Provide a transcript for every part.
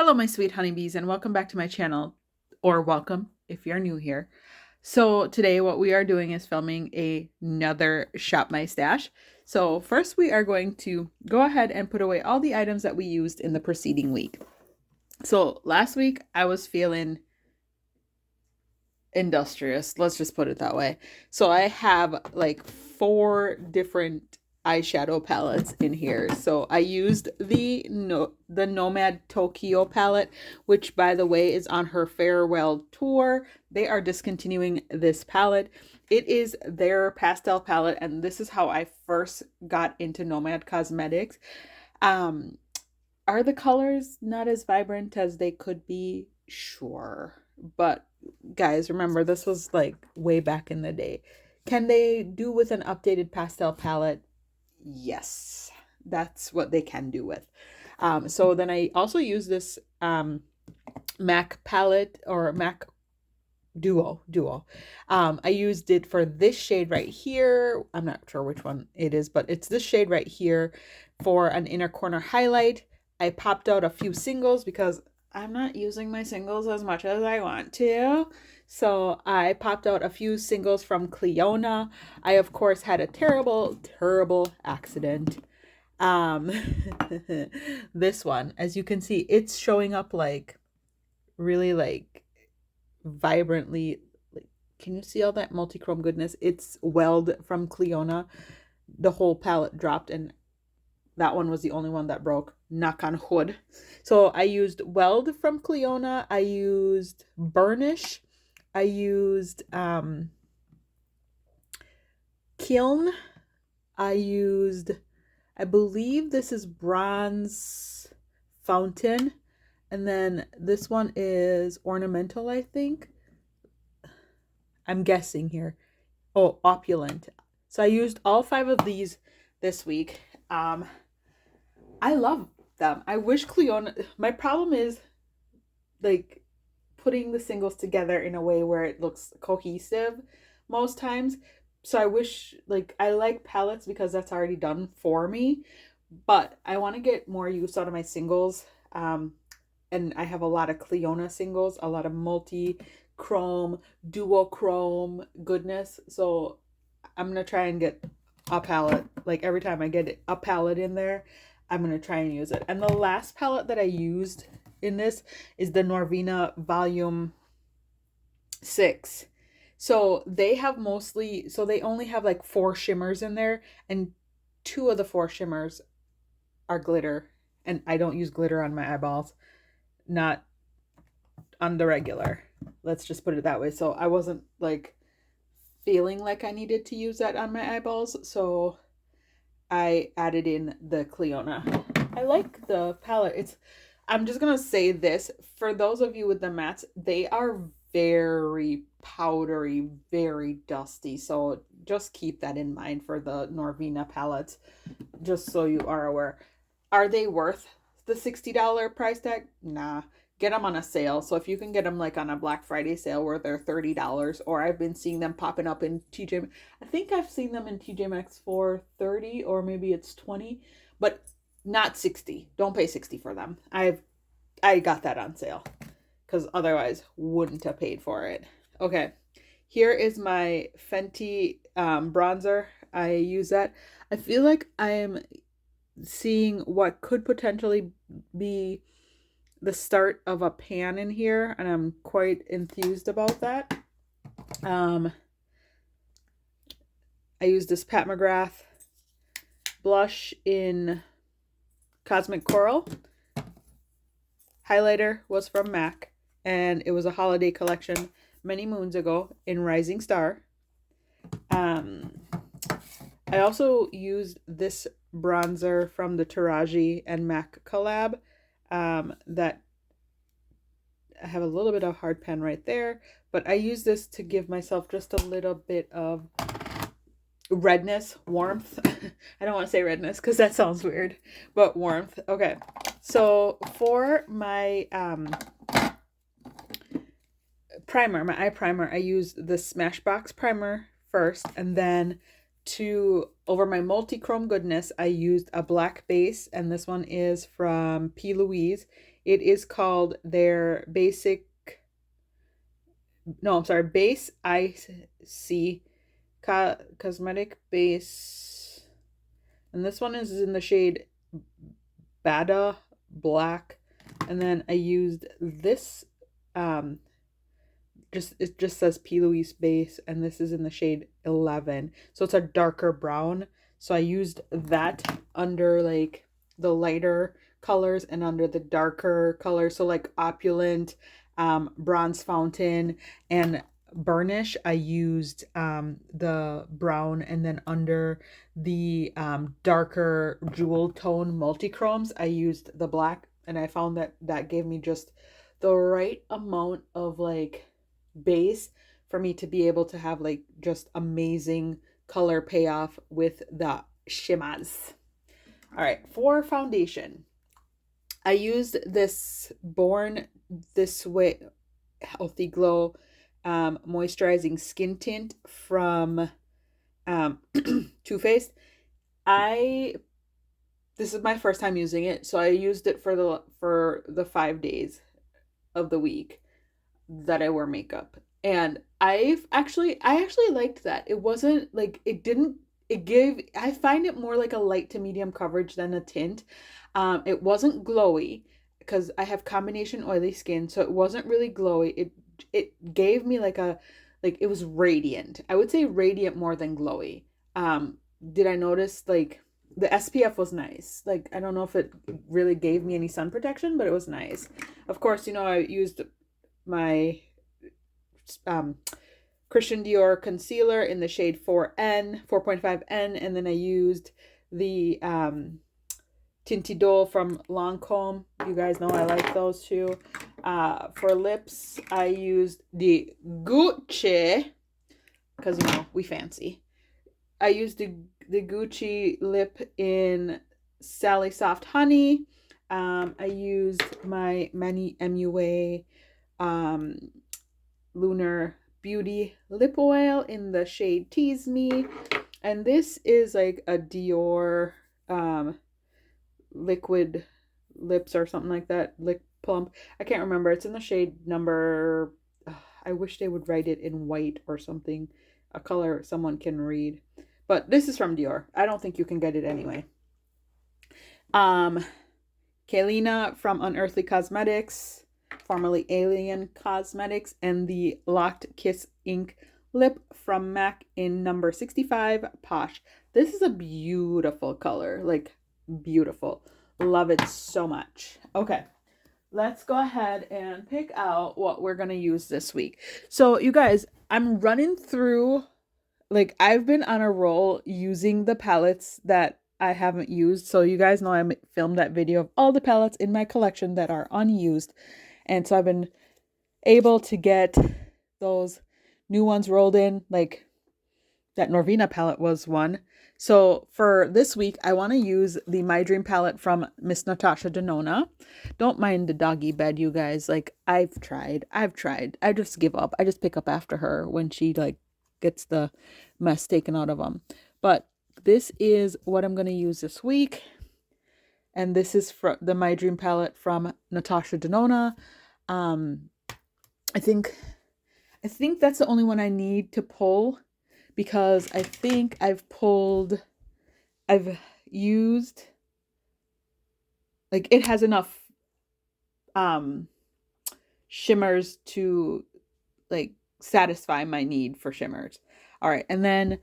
Hello, my sweet honeybees, and welcome back to my channel, or welcome if you're new here. So today what we are doing is filming another Shop My Stash. So first we are going to go ahead and put away all the items that we used in the preceding week. So last week I was feeling industrious, let's just put it that way. So I have like 4 different eyeshadow palettes in here. So I used the Nomad Tokyo palette, which by the way is on her farewell tour. They are discontinuing this palette. It is their pastel palette, and this is how I first got into Nomad Cosmetics. Are the colors not as vibrant as they could be? Sure, but guys, remember this was like way back in the day. Can they do with an updated pastel palette? Yes, that's what they can do with. So then I also use this MAC palette, or MAC Duo. I used it for this shade right here. I'm not sure which one it is, but it's this shade right here for an inner corner highlight. I popped out a few singles because I'm not using my singles as much as I want to. So I popped out a few singles from Cleona. I, of course, had a terrible, terrible accident. This one, as you can see, it's showing up like really like vibrantly. Like, can you see all that multi-chrome goodness? It's Weld from Cleona. The whole palette dropped, and that one was the only one that broke. Knock on wood. So I used Weld from Cleona. I used Burnish. I used Kiln. I used, I believe this is Bronze Fountain. And then this one is Ornamental, I think. I'm guessing here. Oh, Opulent. So I used all 5 of these this week. I love them. I wish Cleona, my problem is like putting the singles together in a way where it looks cohesive most times. So I wish, like, I like palettes because that's already done for me, but I want to get more use out of my singles. And I have a lot of Cleona singles, a lot of multi-chrome, duochrome goodness. So I'm going to try and get a palette. Like every time I get a palette in there, I'm going to try and use it. And the last palette that I used in this is the Norvina Volume 6. So they have mostly, so they only have like 4 shimmers in there, and 2 of the 4 shimmers are glitter. And I don't use glitter on my eyeballs, not on the regular. Let's just put it that way. So I wasn't like feeling like I needed to use that on my eyeballs, so I added in the Cleona. I like the palette. I'm just gonna say this, for those of you with the mattes, they are very powdery, very dusty. So just keep that in mind for the Norvina palettes, just so you are aware. Are they worth the $60 price tag? Nah. Get them on a sale. So if you can get them like on a Black Friday sale where they're $30, or I've been seeing them popping up in TJ. I think I've seen them in TJ Maxx for 30, or maybe it's 20, but not 60. Don't pay 60 for them. I got that on sale because otherwise wouldn't have paid for it. Okay, here is my Fenty bronzer. I use that. I feel like I'm seeing what could potentially be the start of a pan in here, and I'm quite enthused about that. I used this Pat McGrath blush in Cosmic Coral. Highlighter was from MAC, and it was a holiday collection many moons ago in Rising Star. I also used this bronzer from the Taraji and MAC collab. That I have a little bit of hard pan right there, but I use this to give myself just a little bit of redness, warmth. I don't want to say redness because that sounds weird, but warmth. Okay, so for my primer, my eye primer, I use the Smashbox primer first, and then over my multi-chrome goodness, I used a black base, and this one is from P. Louise. It is called their Base IC Cosmetic Base. And this one is in the shade Bada Black. And then I used this, it just says P. Louise base, and this is in the shade 11. So it's a darker brown. So I used that under like the lighter colors and under the darker colors. So like Opulent, Bronze Fountain, and Burnish, I used the brown, and then under the darker jewel tone multichromes, I used the black, and I found that gave me just the right amount of like base for me to be able to have like just amazing color payoff with the shimmers. All right, for foundation, I used this Born This Way Healthy Glow moisturizing skin tint from Too Faced. This is my first time using it, so I used it for the 5 days of the week that I wear makeup. And I actually liked that. It wasn't like, I find it more like a light to medium coverage than a tint. It wasn't glowy because I have combination oily skin, so it wasn't really glowy. It gave me it was radiant. I would say radiant more than glowy. Did I notice like the SPF was nice? Like, I don't know if it really gave me any sun protection, but it was nice. Of course, I used my Christian Dior concealer in the shade 4.5N, and then I used the Tinty Dole from Lancome. You guys know I like those too. For lips, I used the Gucci, because we fancy. I used the Gucci lip in Sally Soft Honey. I used my Mani MUA Lunar Beauty lip oil in the shade Tease Me, and this is like a Dior liquid lips or something like that, lip plump. I can't remember. It's in the shade number, I wish they would write it in white or something, a color someone can read, but this is from Dior. I don't think you can get it anyway. Kaylina from Unearthly Cosmetics, formerly Alien Cosmetics, and the Locked Kiss Ink lip from MAC in number 65 Posh. This is a beautiful color, like beautiful. Love it so much. Okay, let's go ahead and pick out what we're going to use this week. So you guys, I'm running through, like, I've been on a roll using the palettes that I haven't used. So you guys know I filmed that video of all the palettes in my collection that are unused. And so I've been able to get those new ones rolled in, like that Norvina palette was one. So for this week, I want to use the My Dream palette from Miss Natasha Denona. Don't mind the doggy bed, you guys. Like, I've tried. I just give up. I just pick up after her when she like gets the mess taken out of them. But this is what I'm going to use this week. And this is from the My Dream palette from Natasha Denona. I think that's the only one I need to pull, because I think I've used, like, it has enough shimmers to like satisfy my need for shimmers. All right, and then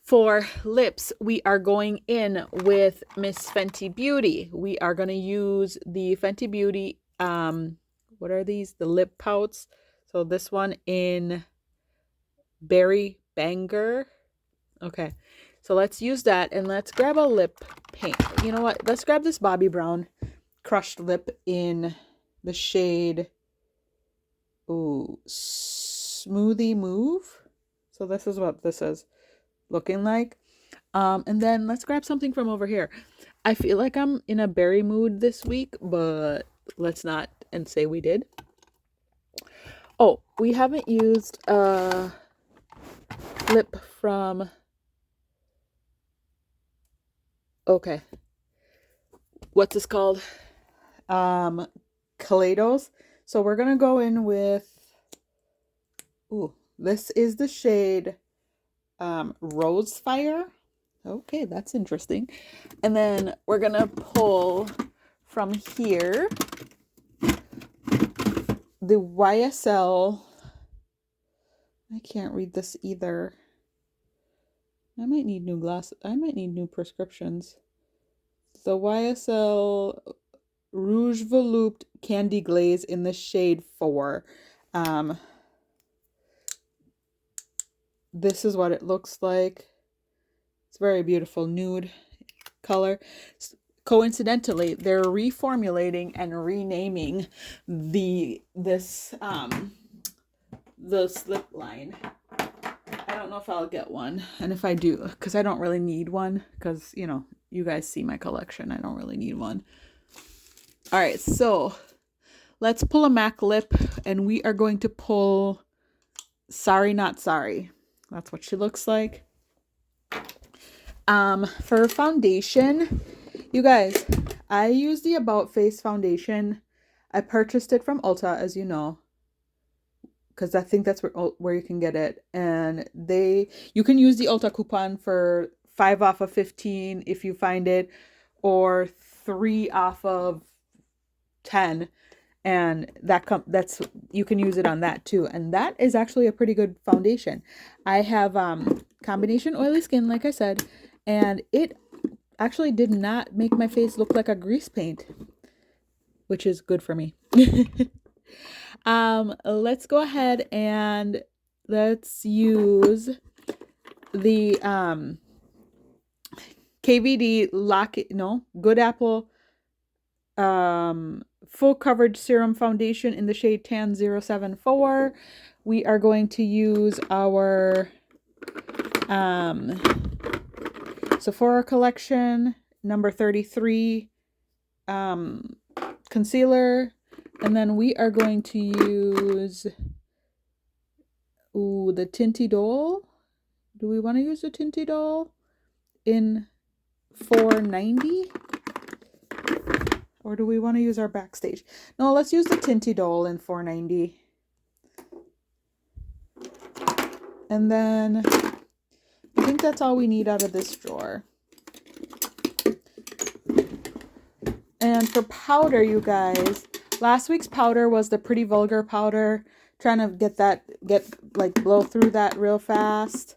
for lips, we are going in with Miss Fenty Beauty. We are going to use the Fenty Beauty, what are these? The lip pouts. So this one in Berry Banger. Okay, so let's use that, and let's grab a lip paint. You know what? Let's grab this Bobbi Brown crushed lip in the shade, Smoothie Move. So this is what this is looking like. And then let's grab something from over here. I feel like I'm in a berry mood this week, but let's not and say we did. Oh, we haven't used lip from Okay. What's this called? Kaleidos. So we're gonna go in with, ooh, this is the shade Rose Fire. Okay, that's interesting. And then we're gonna pull from here the YSL. I can't read this either. I might need new glasses. I might need new prescriptions. The YSL Rouge Volupte Candy Glaze in the shade 4. This is what it looks like. It's very beautiful nude color. Coincidentally, they're reformulating and renaming the slip line. I don't know if I'll get one, and if I do, because I don't really need one, because you know, you guys see my collection. I don't really need one. All right, so let's pull a MAC lip, and we are going to pull Sorry Not Sorry. That's what she looks like. For foundation, you guys, I use the About Face foundation. I purchased it from Ulta, as you know, because I think that's where you can get it. And you can use the Ulta coupon for 5 off of 15 if you find it, or 3 off of 10. And that's you can use it on that too. And that is actually a pretty good foundation. I have combination oily skin, like I said, and it actually did not make my face look like a grease paint, which is good for me. Let's go ahead and let's use the KVD Good Apple full coverage serum foundation in the shade Tan 074. We are going to use our Sephora collection number 33 concealer, and then we are going to use the Tinty Doll. Do we want to use the Tinty Doll in 490? Or do we want to use our Backstage? No, let's use the Tinty Doll in 490. And then I think that's all we need out of this drawer. And for powder, you guys, last week's powder was the Pretty Vulgar powder. Trying to blow through that real fast.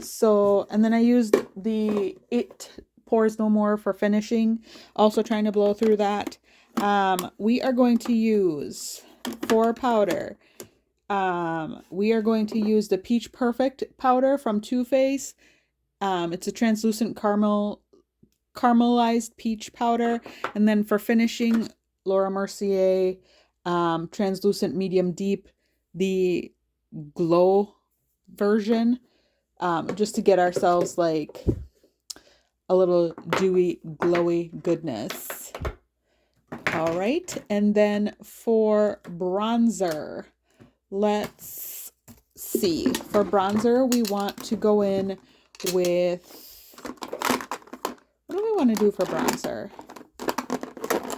So, and then I used the It Pores No More for finishing. Also trying to blow through that. We are going to use, for powder, we are going to use the Peach Perfect powder from Too Faced. It's a translucent caramelized peach powder. And then for finishing, Laura Mercier translucent medium deep, the glow version, just to get ourselves like a little dewy, glowy goodness. All right, and then for bronzer, let's see. For bronzer, we want to go in with, what do we want to do for bronzer?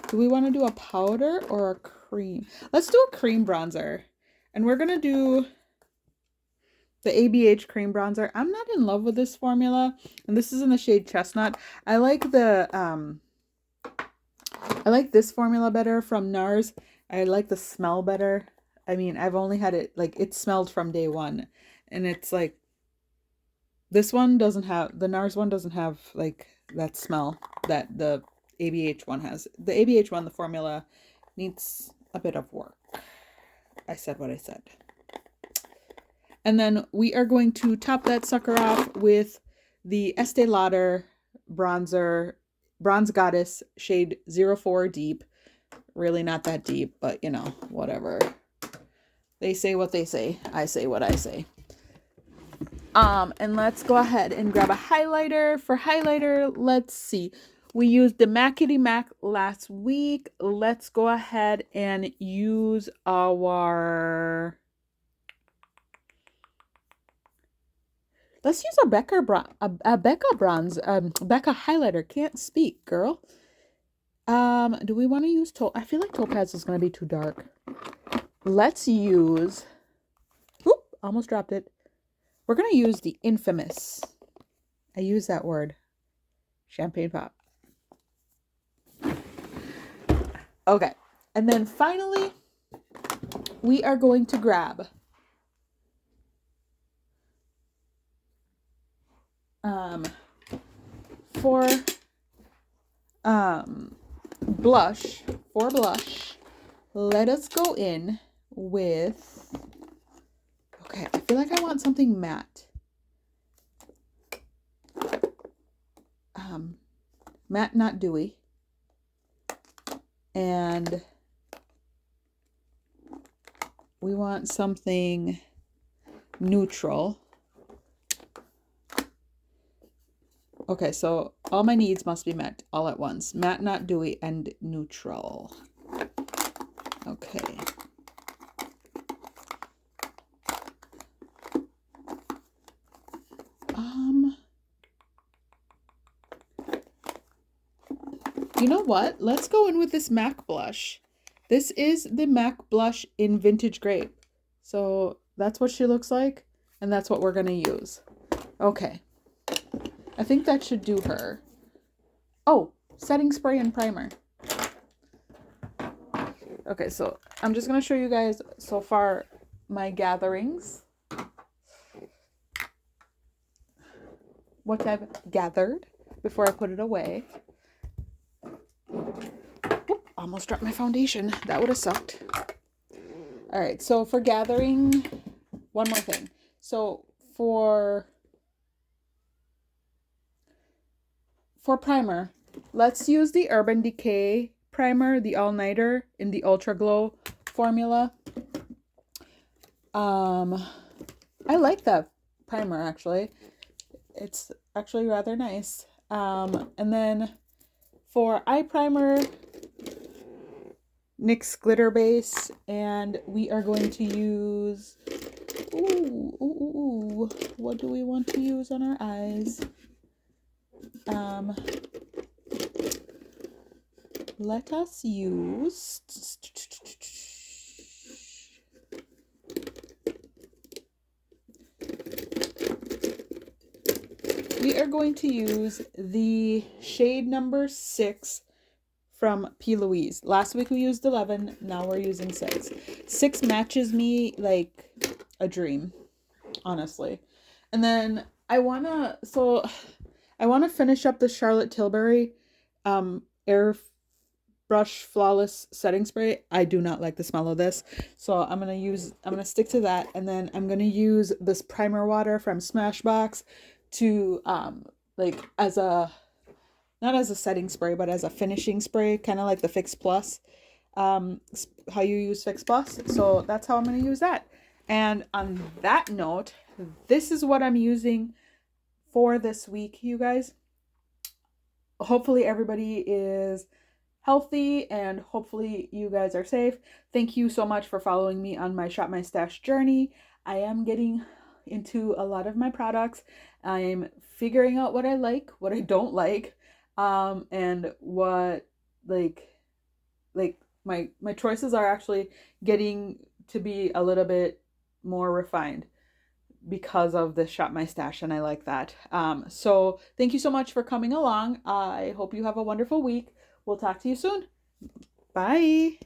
Do we want to do a powder or a cream? Let's do a cream bronzer. And we're going to do the ABH cream bronzer. I'm not in love with this formula. And this is in the shade Chestnut. I like this formula better from NARS. I like the smell better. I mean, I've only had it, like, it smelled from day one. And it's like, this one doesn't have, the NARS one doesn't have, like, that smell that the ABH one has. The ABH one, the formula, needs a bit of work. I said what I said. And then we are going to top that sucker off with the Estee Lauder bronzer, Bronze Goddess shade 04 Deep. Really not that deep, but you know, whatever. They say what they say. I say what I say. And let's go ahead and grab a highlighter. For highlighter, let's see. We used the Macity Mac last week. Let's go ahead and use our Let's use a Becca bronze, Becca highlighter. Can't speak, girl. Do we want to use I feel like topaz is going to be too dark. Let's use, oop, almost dropped it. We're going to use the infamous, I use that word, champagne pop. Okay. And then finally, we are going to grab for blush, let us go in with, okay, I feel like I want something matte. Matte, not dewy. And we want something neutral. Okay, so all my needs must be met all at once. Matte, not dewy, and neutral. Okay. You know what? Let's go in with this MAC blush. This is the MAC blush in Vintage Grape. So that's what she looks like, and that's what we're going to use. Okay. I think that should do her. Oh, setting spray and primer. Okay, so I'm just going to show you guys so far my gatherings. What I've gathered before I put it away. Oop, almost dropped my foundation. That would have sucked. All right, so for gathering, one more thing. So for primer, let's use the Urban Decay primer, the all-nighter in the Ultra Glow formula. I like that primer actually. It's actually rather nice. And then for eye primer, NYX Glitter Base, and we are going to use, what do we want to use on our eyes? Let us use, we are going to use the shade number 6 from P. Louise. Last week we used 11, now we're using 6. 6 matches me like a dream, honestly. And then I want to finish up the Charlotte Tilbury Airbrush Flawless Setting Spray. I do not like the smell of this, so I'm going to stick to that, and then I'm going to use this primer water from Smashbox to like as a, not as a setting spray, but as a finishing spray, kind of like the Fix Plus, how you use Fix Plus. So that's how I'm going to use that. And on that note, this is what I'm using for this week, you guys. Hopefully everybody is healthy, and hopefully you guys are safe. Thank you so much for following me on my Shop My Stash journey. I am getting into a lot of my products. I'm figuring out what I like, what I don't like, and what like my choices are actually getting to be a little bit more refined because of the Shop My Stash, and I like that. So thank you so much for coming along. I hope you have a wonderful week. We'll talk to you soon. Bye.